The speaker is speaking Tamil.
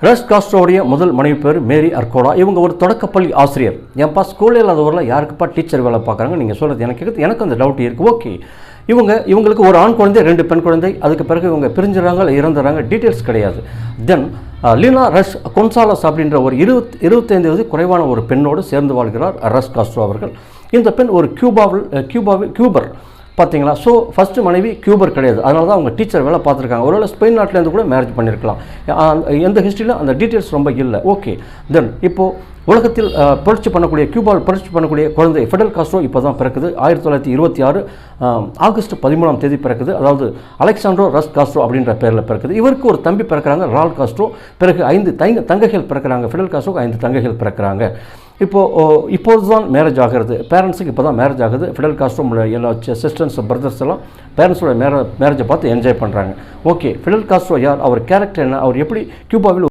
ரஸ் காஸ்ட்ரோடைய முதல் மனைவி பேர் மேரி அர்கோலா. இவங்க ஒரு தொடக்கப்பள்ளி ஆசிரியர். ஏன்ப்பா ஸ்கூலில் இல்லாதவரில் யாருக்குப்பா டீச்சர் வேலை பார்க்குறாங்க நீங்கள் சொல்கிறது எனக்கு அந்த டவுட் இருக்குது. ஓகே, இவங்களுக்கு ஒரு ஆண் குழந்தை 2 பெண் குழந்தை, அதுக்கு பிறகு இவங்க பிரிஞ்சுறாங்க இல்லை இறந்துறாங்க, டீட்டெயில்ஸ் கிடையாது. தென் லீனா ரஸ் கொன்சாலஸ் அப்படின்ற ஒரு 25 வயது குறைவான ஒரு பெண்ணோடு சேர்ந்து வாழ்கிறார் ரஸ் காஸ்ட்ரோ அவர்கள். இந்த பெண் ஒரு கியூபர் பார்த்தீங்களா. ஸோ ஃபஸ்ட்டு மனைவி கியூபர் கிடையாது, அதனால தான் அவங்க டீச்சர் வேலை பார்த்துருக்காங்க. ஒருவேளை ஸ்பெயின் நாட்டிலேருந்து கூட மேரேஜ் பண்ணியிருக்கலாம். எந்த ஹிஸ்ட்ரியில் அந்த டீட்டெயில்ஸ் ரொம்ப இல்லை. ஓகே, தென் இப்போது உலகத்தில் புரட்சி பண்ணக்கூடிய கியூபாவில் புரட்சி பண்ணக்கூடிய குழந்தை ஃபிடல் காஸ்ட்ரோ இப்போ தான் பிறக்குது. 1926 ஆகஸ்ட் 13ஆம் தேதி பிறக்குது. அதாவது அலெக்சாண்ட்ரோ ரஸ் காஸ்ட்ரோ அப்படின்ற பேரில் பிறக்குது. இவருக்கு ஒரு தம்பி பிறக்கிறாங்க, ரால் காஸ்ட்ரோ. பிறகு 5 தங்கைகள் பிறக்கிறாங்க. ஃபிடல் காஸ்ட்ரோக்கு 5 தங்கைகள் பிறக்கிறாங்க. இப்போது தான் மேரேஜ் ஆகிறது. பேரண்ட்ஸுக்கு இப்போ தான் மேரேஜ் ஆகுது. ஃபிடல் காஸ்ட்ரோ எல்லா சிஸ்டர்ஸ் பிரதர்ஸ் எல்லாம் பேரண்ட்ஸோட மேரேஜை பார்த்து என்ஜாய் பண்ணுறாங்க. ஓகே, ஃபிடல் காஸ்ட்ரோ யார், அவர் கேரக்டர் என்ன, அவர் எப்படி கியூபாவில்